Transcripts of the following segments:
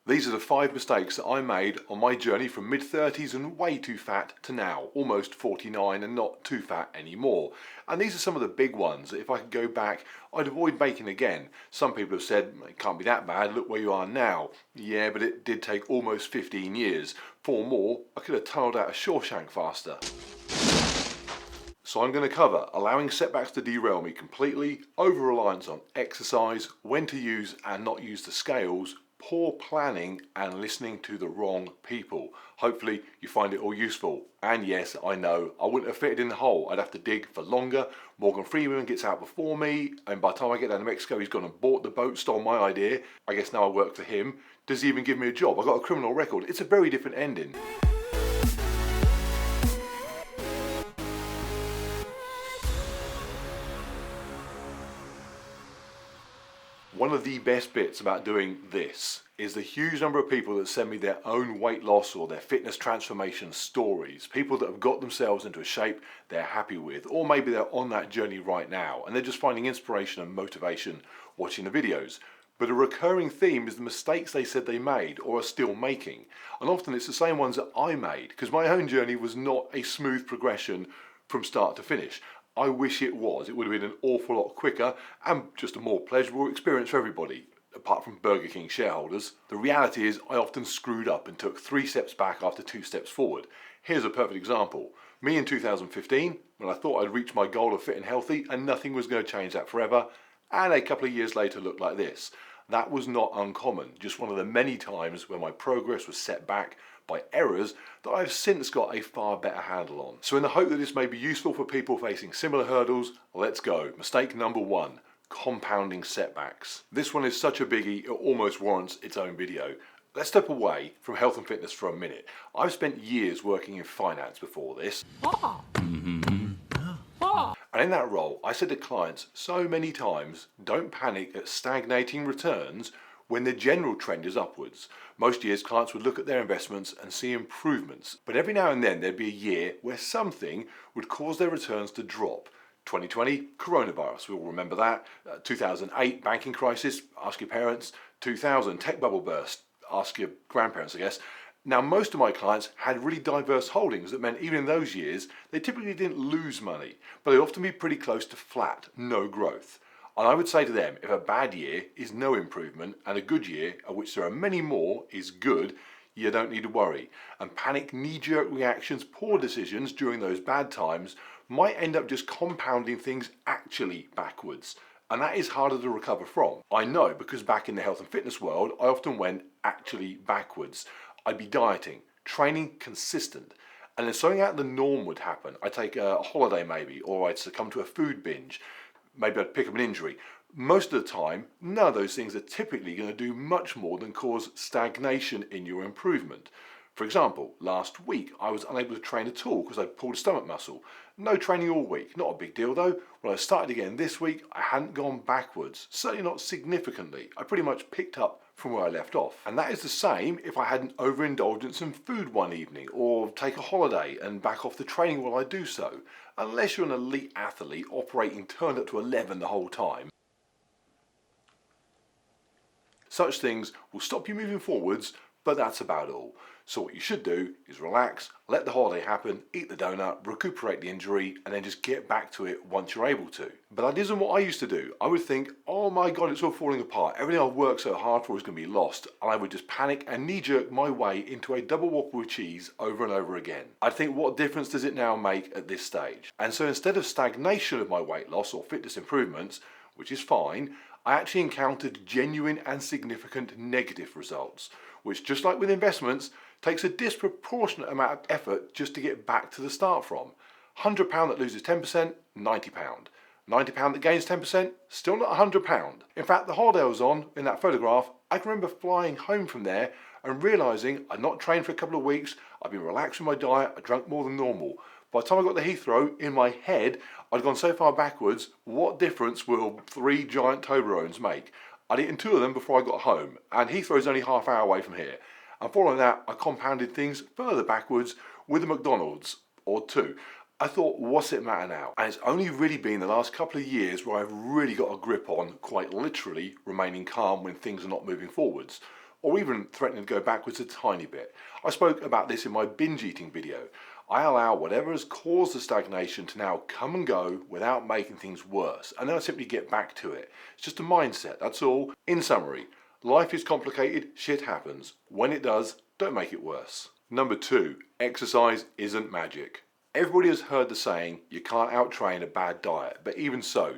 These are the 5 mistakes that I made on my journey from mid-30s and way too fat to now, almost 49 and not too fat anymore. And these are some of the big ones that if I could go back, I'd avoid making again. Some people have said, it can't be that bad, look where you are now. Yeah, but it did take almost 15 years. 4 more, I could have tunnelled out of Shawshank faster. So I'm going to cover allowing setbacks to derail me completely, over-reliance on exercise, when to use and not use the scales, poor planning and listening to the wrong people. Hopefully you find it all useful. And yes, I know, I wouldn't have fitted in the hole. I'd have to dig for longer. Morgan Freeman gets out before me, and by the time I get down to Mexico, he's gone and bought the boat, stole my idea. I guess now I work for him. Does he even give me a job? I've got a criminal record. It's a very different ending. One of the best bits about doing this is the huge number of people that send me their own weight loss or their fitness transformation stories. People that have got themselves into a shape they're happy with, or maybe they're on that journey right now and they're just finding inspiration and motivation watching the videos. But a recurring theme is the mistakes they said they made or are still making. And often it's the same ones that I made, because my own journey was not a smooth progression from start to finish. I wish it was. It would have been an awful lot quicker and just a more pleasurable experience for everybody, apart from Burger King shareholders. The reality is I often screwed up and took 3 steps back after 2 steps forward. Here's a perfect example. Me in 2015, when I thought I'd reached my goal of fit and healthy and nothing was going to change that forever, and a couple of years later looked like this. That was not uncommon, just one of the many times when my progress was set back by errors that I've since got a far better handle on. So in the hope that this may be useful for people facing similar hurdles, let's go. Mistake number 1, compounding setbacks. This one is such a biggie, it almost warrants its own video. Let's step away from health and fitness for a minute. I've spent years working in finance before this. And in that role, I said to clients so many times, don't panic at stagnating returns when the general trend is upwards. Most years clients would look at their investments and see improvements, but every now and then there'd be a year where something would cause their returns to drop. 2020, coronavirus, we all remember that. 2008, banking crisis, ask your parents. 2000, tech bubble burst, ask your grandparents, I guess. Now, most of my clients had really diverse holdings that meant even in those years, they typically didn't lose money, but they'd often be pretty close to flat, no growth. And I would say to them, if a bad year is no improvement and a good year, of which there are many more, is good, you don't need to worry. And panic, knee-jerk reactions, poor decisions during those bad times might end up just compounding things actually backwards. And that is harder to recover from. I know, because back in the health and fitness world, I often went actually backwards. I'd be dieting, training consistent, and then something out of the norm would happen. I'd take a holiday maybe, or I'd succumb to a food binge. Maybe I'd pick up an injury. Most of the time, none of those things are typically going to do much more than cause stagnation in your improvement. For example, last week I was unable to train at all because I pulled a stomach muscle. No training all week, not a big deal though. When I started again this week, I hadn't gone backwards, certainly not significantly. I pretty much picked up from where I left off. And that is the same if I had an overindulgence in food one evening, or take a holiday and back off the training while I do so. Unless you're an elite athlete operating turned up to 11 the whole time. Such things will stop you moving forwards, but that's about all. So what you should do is relax, let the holiday happen, eat the donut, recuperate the injury, and then just get back to it once you're able to. But that isn't what I used to do. I would think, oh my God, it's all falling apart. Everything I've worked so hard for is going to be lost. And I would just panic and knee-jerk my way into a double whopper with cheese over and over again. I'd think, what difference does it now make at this stage? And so instead of stagnation of my weight loss or fitness improvements, which is fine, I actually encountered genuine and significant negative results, which, just like with investments, takes a disproportionate amount of effort just to get back to the start from. £100 that loses 10%, £90. £90 that gains 10%, still not £100. In fact, the holiday I was on in that photograph, I can remember flying home from there and realising I'd not trained for a couple of weeks, I'd been relaxed with my diet, I drank more than normal. By the time I got to Heathrow, in my head, I'd gone so far backwards, what difference will 3 giant Toblerones make? I'd eaten 2 of them before I got home, and Heathrow's only half hour away from here. And following that, I compounded things further backwards with a McDonald's, or 2. I thought, what's it matter now? And it's only really been the last couple of years where I've really got a grip on, quite literally, remaining calm when things are not moving forwards. or even threatening to go backwards a tiny bit. I spoke about this in my binge eating video. I allow whatever has caused the stagnation to now come and go without making things worse, and then I simply get back to it. It's just a mindset, that's all. In summary, life is complicated, shit happens. When it does, don't make it worse. Number 2, exercise isn't magic. Everybody has heard the saying, you can't out-train a bad diet, but even so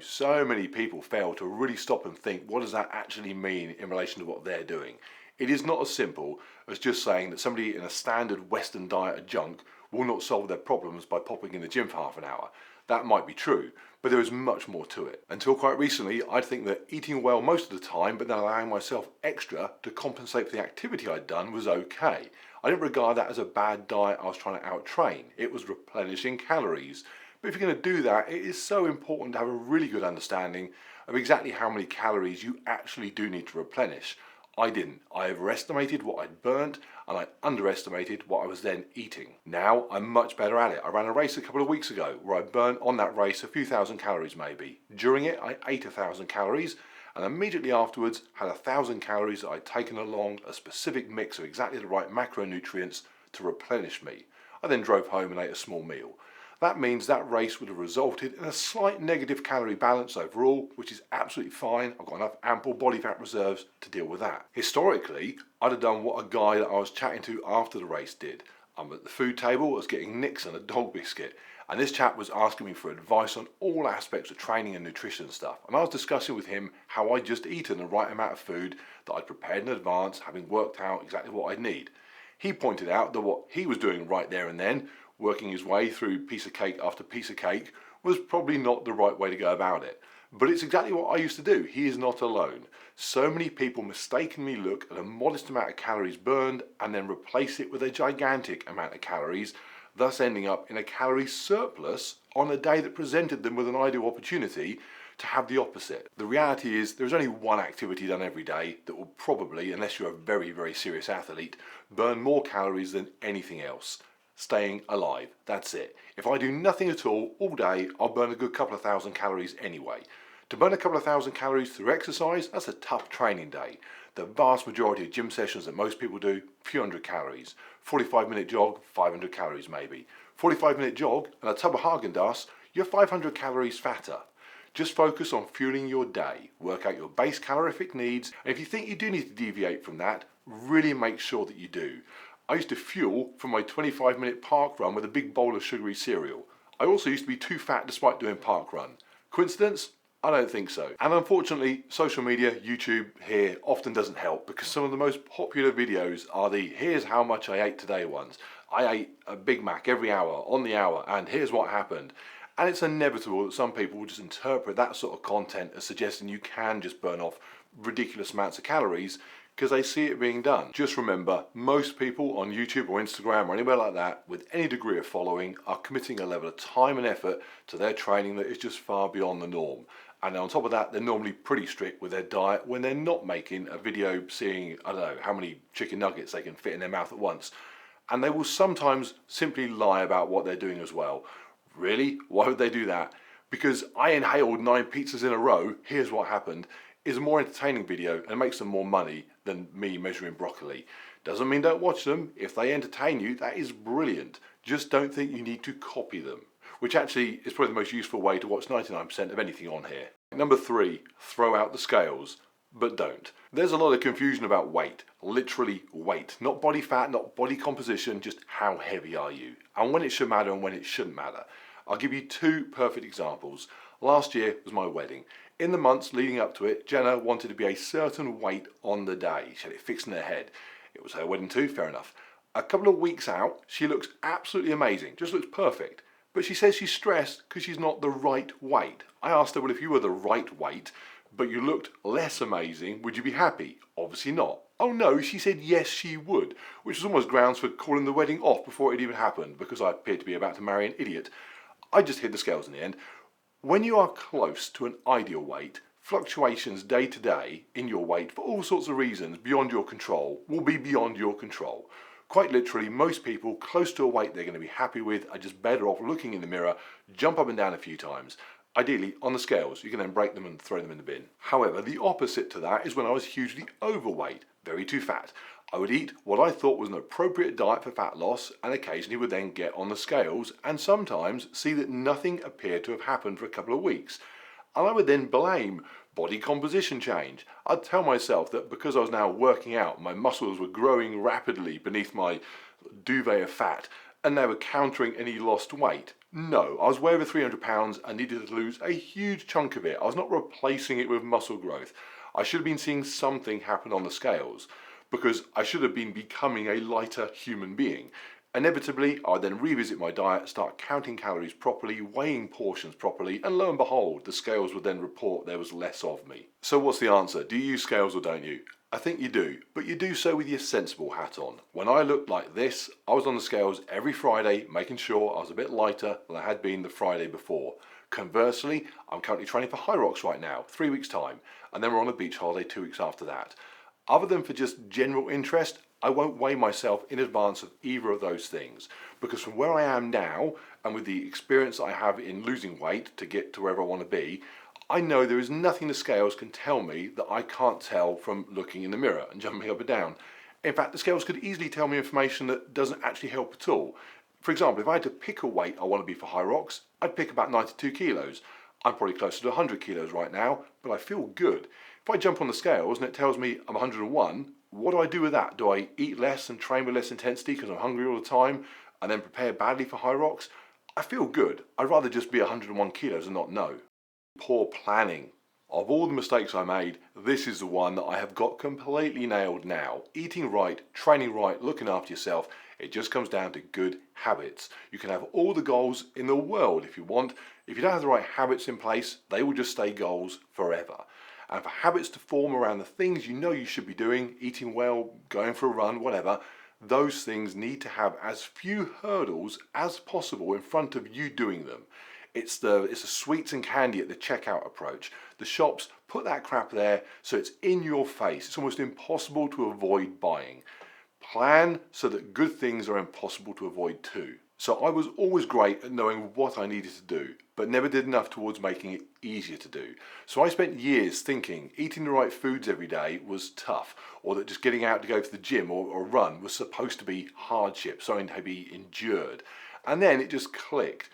many people fail to really stop and think, what does that actually mean in relation to what they're doing? It is not as simple as just saying that somebody in a standard Western diet of junk will not solve their problems by popping in the gym for half an hour. That might be true, but there is much more to it. Until quite recently, I'd think that eating well most of the time, but then allowing myself extra to compensate for the activity I'd done was okay. I didn't regard that as a bad diet I was trying to out-train. It was replenishing calories. But if you're going to do that, it is so important to have a really good understanding of exactly how many calories you actually do need to replenish. I didn't. I overestimated what I'd burnt and I underestimated what I was then eating. Now I'm much better at it. I ran a race a couple of weeks ago where I burnt on that race a few thousand calories maybe. During it I ate 1,000 calories and immediately afterwards had 1,000 calories that I'd taken along a specific mix of exactly the right macronutrients to replenish me. I then drove home and ate a small meal. That means that race would have resulted in a slight negative calorie balance overall, which is absolutely fine. I've got enough ample body fat reserves to deal with that. Historically, I'd have done what a guy that I was chatting to after the race did. I'm at the food table, I was getting nicks and a dog biscuit, and this chap was asking me for advice on all aspects of training and nutrition stuff. And I was discussing with him how I'd just eaten the right amount of food that I'd prepared in advance, having worked out exactly what I'd need. He pointed out that what he was doing right there and then, working his way through piece of cake after piece of cake, was probably not the right way to go about it. But it's exactly what I used to do. He is not alone. So many people mistakenly look at a modest amount of calories burned and then replace it with a gigantic amount of calories, thus ending up in a calorie surplus on a day that presented them with an ideal opportunity to have the opposite. The reality is there's only one activity done every day that will probably, unless you're a very, very serious athlete, burn more calories than anything else. Staying alive. That's it. If I do nothing at all day, I'll burn a good couple of thousand calories anyway. To burn a couple of thousand calories through exercise, that's a tough training day. The vast majority of gym sessions that most people do, few hundred calories. 45-minute jog, 500 calories maybe. 45-minute jog and a tub of Haagen-Dazs, you're 500 calories fatter. Just focus on fueling your day. Work out your base calorific needs, and if you think you do need to deviate from that, really make sure that you do. I used to fuel from my 25-minute park run with a big bowl of sugary cereal. I also used to be too fat despite doing park run. Coincidence? I don't think so. And unfortunately, social media, YouTube here often doesn't help because some of the most popular videos are the here's how much I ate today ones. I ate a Big Mac every hour, on the hour, and here's what happened. And it's inevitable that some people will just interpret that sort of content as suggesting you can just burn off ridiculous amounts of calories because they see it being done. Just remember, most people on YouTube or Instagram or anywhere like that with any degree of following are committing a level of time and effort to their training that is just far beyond the norm. And on top of that, they're normally pretty strict with their diet when they're not making a video seeing, I don't know, how many chicken nuggets they can fit in their mouth at once. And they will sometimes simply lie about what they're doing as well. Really? Why would they do that? Because I inhaled 9 pizzas in a row, here's what happened, is a more entertaining video and makes them more money than me measuring broccoli. Doesn't mean don't watch them. If they entertain you, that is brilliant. Just don't think you need to copy them, which actually is probably the most useful way to watch 99% of anything on here. Number 3, throw out the scales, but don't. There's a lot of confusion about weight, literally weight, not body fat, not body composition, just how heavy are you, and when it should matter and when it shouldn't matter. I'll give you 2 perfect examples. Last year was my wedding. In the months leading up to it, Jenna wanted to be a certain weight on the day. She had it fixed in her head. It was her wedding too, fair enough. A couple of weeks out, she looks absolutely amazing, just looks perfect. But she says she's stressed because she's not the right weight. I asked her, well, if you were the right weight, but you looked less amazing, would you be happy? Obviously not. Oh no, she said yes she would, which was almost grounds for calling the wedding off before it even happened, because I appeared to be about to marry an idiot. I just hid the scales in the end. When you are close to an ideal weight, fluctuations day to day in your weight for all sorts of reasons beyond your control will be beyond your control. Quite literally, most people close to a weight they're going to be happy with are just better off looking in the mirror, jump up and down a few times. Ideally, on the scales, you can then break them and throw them in the bin. However, the opposite to that is when I was hugely overweight, very too fat. I would eat what I thought was an appropriate diet for fat loss and occasionally would then get on the scales and sometimes see that nothing appeared to have happened for a couple of weeks. And I would then blame body composition change. I'd tell myself that because I was now working out, my muscles were growing rapidly beneath my duvet of fat and they were countering any lost weight. No, I was way over 300 pounds and needed to lose a huge chunk of it. I was not replacing it with muscle growth. I should have been seeing something happen on the scales because I should have been becoming a lighter human being. Inevitably, I'd then revisit my diet, start counting calories properly, weighing portions properly, and lo and behold, the scales would then report there was less of me. So what's the answer? Do you use scales or don't you? I think you do, but you do so with your sensible hat on. When I looked like this, I was on the scales every Friday, making sure I was a bit lighter than I had been the Friday before. Conversely, I'm currently training for High Rocks right now, 3 weeks time, and then we're on a beach holiday 2 weeks after that. Other than for just general interest, I won't weigh myself in advance of either of those things, because from where I am now, and with the experience I have in losing weight to get to wherever I want to be, I know there is nothing the scales can tell me that I can't tell from looking in the mirror and jumping up and down. In fact, the scales could easily tell me information that doesn't actually help at all. For example, if I had to pick a weight I want to be for High Rocks, I'd pick about 92 kilos. I'm probably closer to 100 kilos right now, but I feel good. If I jump on the scales and it tells me I'm 101, what do I do with that? Do I eat less and train with less intensity because I'm hungry all the time and then prepare badly for High Rocks? I feel good. I'd rather just be 101 kilos and not know. Poor planning. Of all the mistakes I made, this is the one that I have got completely nailed now. Eating right, training right, looking after yourself, it just comes down to good habits. You can have all the goals in the world if you want. If you don't have the right habits in place, they will just stay goals forever. And for habits to form around the things you know you should be doing, eating well, going for a run, whatever, those things need to have as few hurdles as possible in front of you doing them. It's the sweets and candy at the checkout approach. The shops put that crap there so it's in your face. It's almost impossible to avoid buying. Plan so that good things are impossible to avoid too. So I was always great at knowing what I needed to do, but never did enough towards making it easier to do. So I spent years thinking eating the right foods every day was tough, or that just getting out to go to the gym or run was supposed to be hardship, something to be endured. And then it just clicked.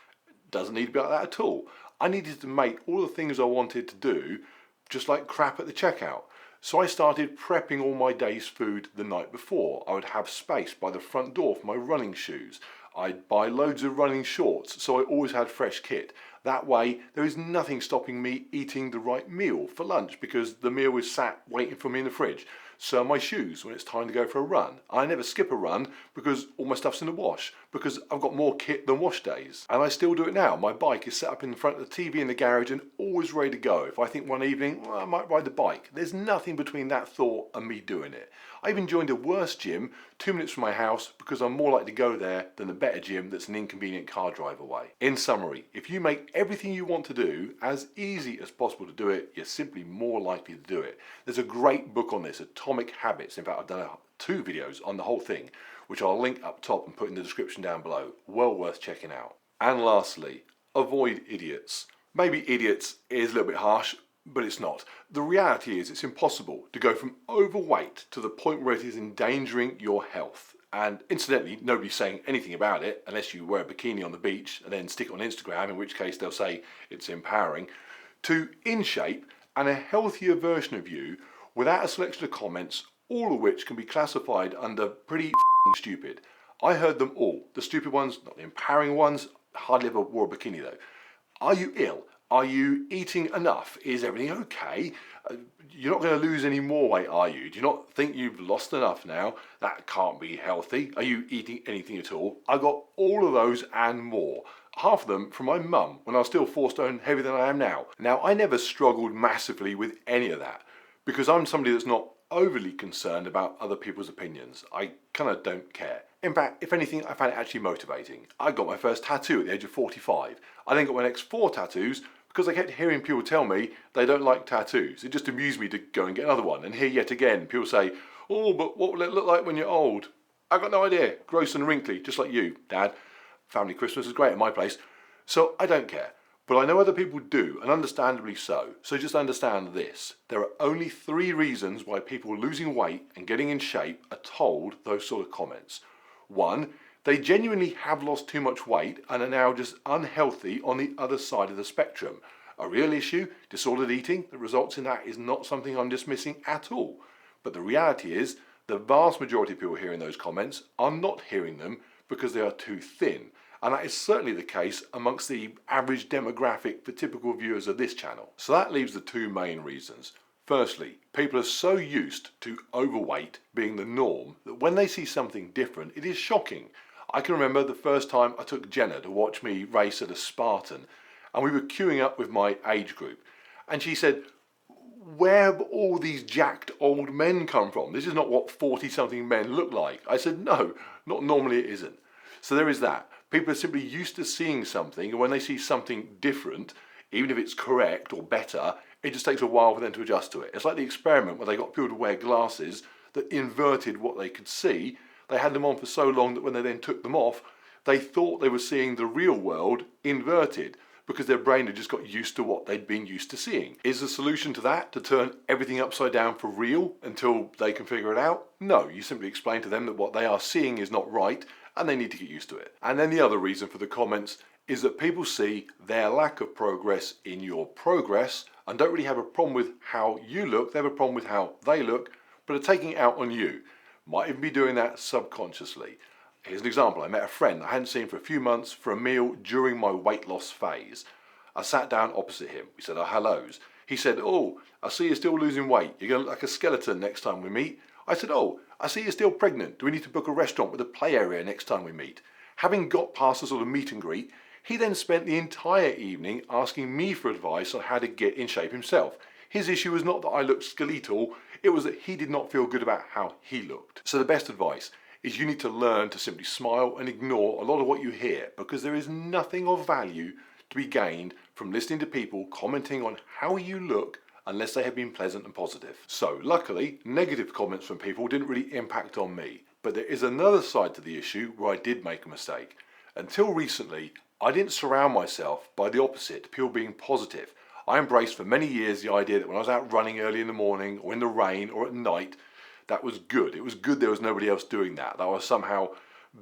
Doesn't need to be like that at all. I needed to make all the things I wanted to do just like crap at the checkout. So I started prepping all my day's food the night before. I would have space by the front door for my running shoes. I'd buy loads of running shorts so I always had fresh kit. That way there is nothing stopping me eating the right meal for lunch because the meal is sat waiting for me in the fridge. So are my shoes when it's time to go for a run. I never skip a run because all my stuff's in the wash because I've got more kit than wash days. And I still do it now. My bike is set up in front of the TV in the garage and always ready to go. If I think one evening, well, I might ride the bike. There's nothing between that thought and me doing it. I even joined a worse gym 2 minutes from my house because I'm more likely to go there than the better gym that's an inconvenient car drive away. In summary, if you make everything you want to do as easy as possible to do it, you're simply more likely to do it. There's a great book on this, Atomic Habits. In fact, I've done 2 videos on the whole thing, which I'll link up top and put in the description down below. Well worth checking out. And lastly, avoid idiots. Maybe idiots is a little bit harsh, but it's not. The reality is it's impossible to go from overweight to the point where it is endangering your health. And incidentally, nobody's saying anything about it unless you wear a bikini on the beach and then stick it on Instagram, in which case they'll say it's empowering, to in shape and a healthier version of you without a selection of comments, all of which can be classified under pretty stupid. I heard them all. The stupid ones, not the empowering ones. Hardly ever wore a bikini though. Are you ill? Are you eating enough? Is everything okay? You're not going to lose any more weight, are you? Do you not think you've lost enough now? That can't be healthy. Are you eating anything at all? I got all of those and more. Half of them from my mum when I was still 4 stone heavier than I am now. Now, I never struggled massively with any of that because I'm somebody that's not overly concerned about other people's opinions. I kind of don't care. In fact, if anything, I find it actually motivating. I got my first tattoo at the age of 45. I then got my next 4 tattoos because I kept hearing people tell me they don't like tattoos. It just amused me to go and get another one. And here yet again, people say, oh, but what will it look like when you're old? I've got no idea. Gross and wrinkly, just like you, Dad. Family Christmas is great at my place. So I don't care. But I know other people do, and understandably so. So just understand this. There are only 3 reasons why people losing weight and getting in shape are told those sort of comments. 1, they genuinely have lost too much weight and are now just unhealthy on the other side of the spectrum. A real issue, disordered eating, that results in that is not something I'm dismissing at all. But the reality is, the vast majority of people hearing those comments are not hearing them because they are too thin. And that is certainly the case amongst the average demographic for typical viewers of this channel. So that leaves the 2 main reasons. Firstly, people are so used to overweight being the norm that when they see something different, it is shocking. I can remember the first time I took Jenna to watch me race at a Spartan, and we were queuing up with my age group. And she said, "Where have all these jacked old men come from? This is not what 40-something men look like." I said, "No, not normally it isn't." So there is that. People are simply used to seeing something, and when they see something different, even if it's correct or better, it just takes a while for them to adjust to it. It's like the experiment where they got people to wear glasses that inverted what they could see. They had them on for so long that when they then took them off, they thought they were seeing the real world inverted because their brain had just got used to what they'd been used to seeing. Is the solution to that to turn everything upside down for real until they can figure it out? No, you simply explain to them that what they are seeing is not right and they need to get used to it. And then the other reason for the comments is that people see their lack of progress in your progress and don't really have a problem with how you look. They have a problem with how they look, but are taking it out on you. Might even be doing that subconsciously. Here's an example. I met a friend I hadn't seen for a few months for a meal during my weight loss phase. I sat down opposite him. We said our hellos. He said, "Oh, I see you're still losing weight. You're going to look like a skeleton next time we meet." I said, "Oh, I see you're still pregnant. Do we need to book a restaurant with a play area next time we meet?" Having got past the sort of meet and greet, he then spent the entire evening asking me for advice on how to get in shape himself. His issue was not that I looked skeletal, it was that he did not feel good about how he looked. So the best advice is you need to learn to simply smile and ignore a lot of what you hear, because there is nothing of value to be gained from listening to people commenting on how you look unless they have been pleasant and positive. So luckily, negative comments from people didn't really impact on me. But there is another side to the issue where I did make a mistake. Until recently, I didn't surround myself by the opposite, people being positive. I embraced for many years the idea that when I was out running early in the morning or in the rain or at night, that was good. It was good there was nobody else doing that. That was somehow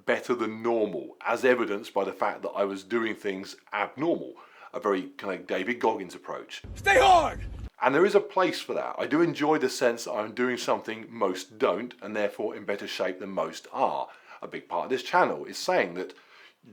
better than normal, as evidenced by the fact that I was doing things abnormal. A very kind of David Goggins approach. Stay hard! And there is a place for that. I do enjoy the sense that I'm doing something most don't, and therefore in better shape than most are. A big part of this channel is saying that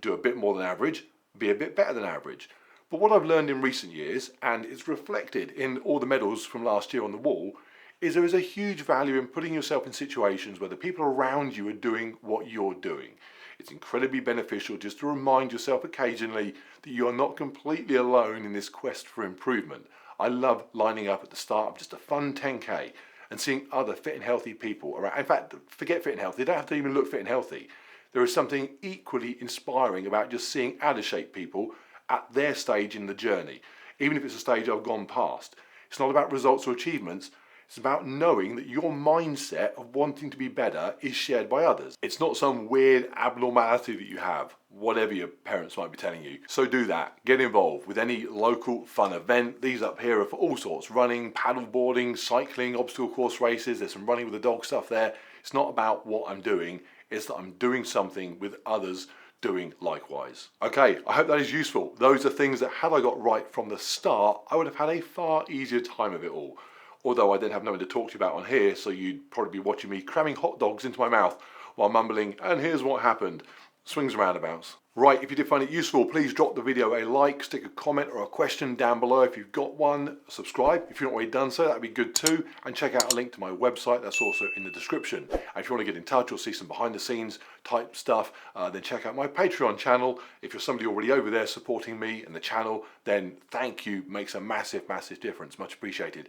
do a bit more than average, be a bit better than average. But what I've learned in recent years, and it's reflected in all the medals from last year on the wall, is there is a huge value in putting yourself in situations where the people around you are doing what you're doing. It's incredibly beneficial just to remind yourself occasionally that you are not completely alone in this quest for improvement. I love lining up at the start of just a fun 10K and seeing other fit and healthy people around. In fact, forget fit and healthy, they don't have to even look fit and healthy. There is something equally inspiring about just seeing out of shape people at their stage in the journey, even if it's a stage I've gone past. It's not about results or achievements. It's about knowing that your mindset of wanting to be better is shared by others. It's not some weird abnormality that you have, whatever your parents might be telling you. So do that. Get involved with any local fun event. These up here are for all sorts: running, paddle boarding, cycling, obstacle course races. There's some running with the dog stuff there. It's not about what I'm doing. It's that I'm doing something with others doing likewise. Okay, I hope that is useful. Those are things that had I got right from the start, I would have had a far easier time of it all. Although I didn't have nothing to talk to you about on here, so you'd probably be watching me cramming hot dogs into my mouth while mumbling, "And here's what happened." Swings and roundabouts. Right, if you did find it useful, please drop the video a like, stick a comment or a question down below if you've got one, subscribe if you've not already done so, that'd be good too, and check out a link to my website, that's also in the description. And if you want to get in touch or see some behind the scenes type stuff, then check out my Patreon channel. If you're somebody already over there supporting me and the channel, then thank you, makes a massive, massive difference, much appreciated.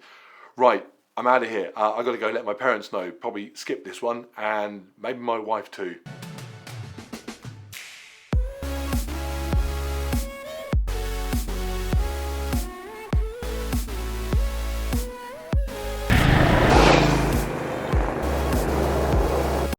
Right, I'm out of here. I've got to go let my parents know, probably skip this one, and maybe my wife too.